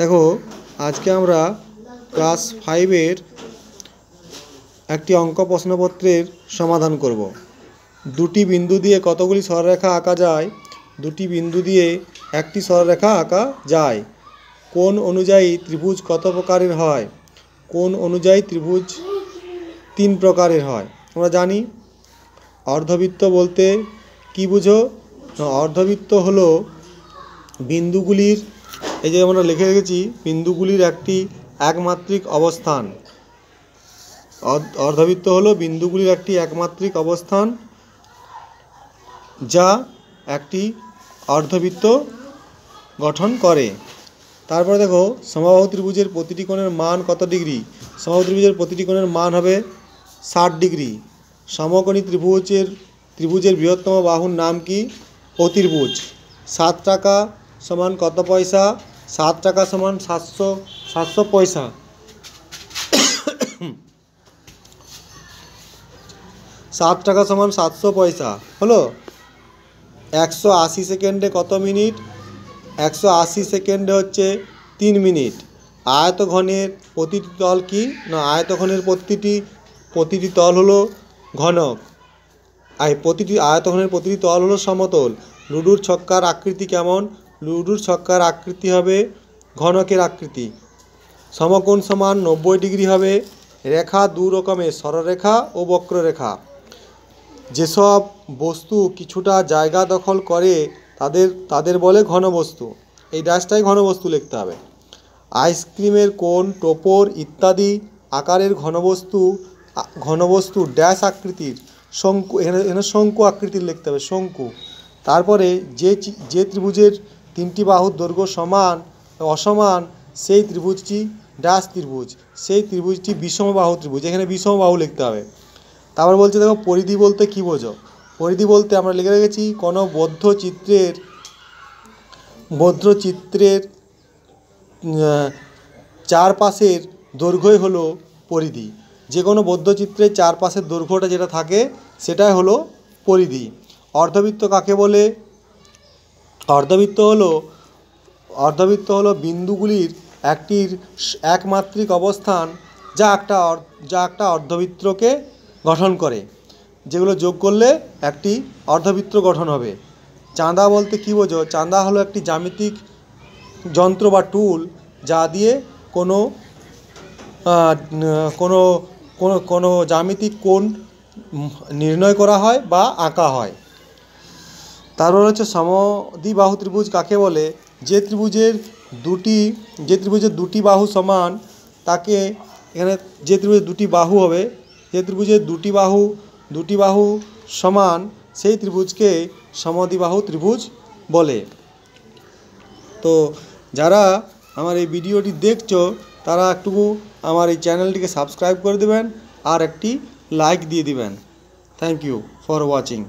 দেখো আজকে আমরা ক্লাস 5 এর একটি অঙ্ক প্রশ্নপত্রের সমাধান করব। দুটি বিন্দু দিয়ে কতগুলি সরলরেখা আঁকা যায়? দুটি বিন্দু দিয়ে একটি সরলরেখা আঁকা যায়। কোণ অনুযায়ী ত্রিভুজ কত প্রকারের হয়? কোণ অনুযায়ী ত্রিভুজ 3 প্রকারের হয়। আমরা জানি অর্ধবৃত্ত বলতে কি বুঝো? অর্ধবৃত্ত হলো বিন্দুগুলির, এই যে আমরা লিখে রেখেছি, বিন্দুগুলির একটি একমাত্রিক অবস্থান। অর্ধবৃত্ত হলো বিন্দুগুলির একটি একমাত্রিক অবস্থান যা একটি অর্ধবৃত্ত গঠন করে। তারপরে দেখো সমবাহু ত্রিভুজের প্রতিটি কোণের মান কত ডিগ্রি? সমবাহু ত্রিভুজের প্রতিটি কোণের মান হবে 60 ডিগ্রি। সমকোণী ত্রিভুজের বৃহত্তম বাহুর নাম কি? অতির্ভুজ। 7 টাকা সমান কত পয়সা? 7 টাকা সমান 700 পয়সা। 7 টাকা সমান 700 পয়সা হলো। 180 সেকেন্ডে কত মিনিট? 180 সেকেন্ডে হচ্ছে 3 মিনিট। আয়তঘনের প্রতিটি তল কি? না, আয়তঘনের প্রতিটি তল হলো ঘনক। আয়তঘনের প্রতিটি তল হলো সমতল। লুডুর ছক্কার আকৃতি কেমন? লুডুর ছক্কার আকৃতি হবে ঘনকের আকৃতি। সমকোণ সমান 90 ডিগ্রি হবে। রেখা দু রকমের, সরলরেখা ও বক্ররেখা। যেসব বস্তু কিছুটা জায়গা দখল করে তাদের বলে ঘনবস্তু। এই ড্যাশটাই ঘনবস্তু লিখতে হবে। আইসক্রিমের কোণ, টোপর ইত্যাদি আকারের ঘনবস্তু ড্যাশ আকৃতির, শঙ্কু। এখানে শঙ্কু আকৃতির লিখতে হবে, শঙ্কু। তারপরে যে ত্রিভুজের 3টি বাহুর দৈর্ঘ্য সমান অসমান সেই ত্রিভুজটি ড্যাশ ত্রিভুজ। সেই ত্রিভুজটি বিষমবাহু ত্রিভুজ। এখানে বিষমবাহু লিখতে হবে। তারপর বলছে দেখো পরিধি বলতে কী বোঝো? পরিধি বলতে আমরা লিখে রেখেছি কোনো বদ্ধ চিত্রের চারপাশের দৈর্ঘ্যই হলো পরিধি। যে কোনো বদ্ধ চিত্রের চারপাশের দৈর্ঘ্যটা যেটা থাকে সেটাই হলো পরিধি। অর্ধবৃত্ত কাকে বলে? অর্ধবৃত্ত হলো বিন্দুগুলির একটির একমাত্রিক অবস্থান যা একটা অর্ধবৃত্তকে গঠন করে, যেগুলো যোগ করলে একটি অর্ধবৃত্ত গঠন হবে। চাঁদা বলতে কী বোঝো? চাঁদা হলো একটি জ্যামিতিক যন্ত্র বা টুল যা দিয়ে কোনো জ্যামিতিক কোণ নির্ণয় করা হয় বা আঁকা হয়। তারপর হচ্ছে সমদ্বিবাহু ত্রিভুজ কাকে বলে? যে ত্রিভুজের দুটি বাহু সমান তাকে, এখানে যে ত্রিভুজের দুটি বাহু হবে, যে ত্রিভুজের দুটি বাহু সমান সেই ত্রিভুজকে সমদ্বিবাহু ত্রিভুজ বলে। তো যারা আমার এই ভিডিওটি দেখছো তারা একটু আমার এই চ্যানেলটিকে সাবস্ক্রাইব করে দেবেন আর একটি লাইক দিয়ে দিবেন। Thank you for watching.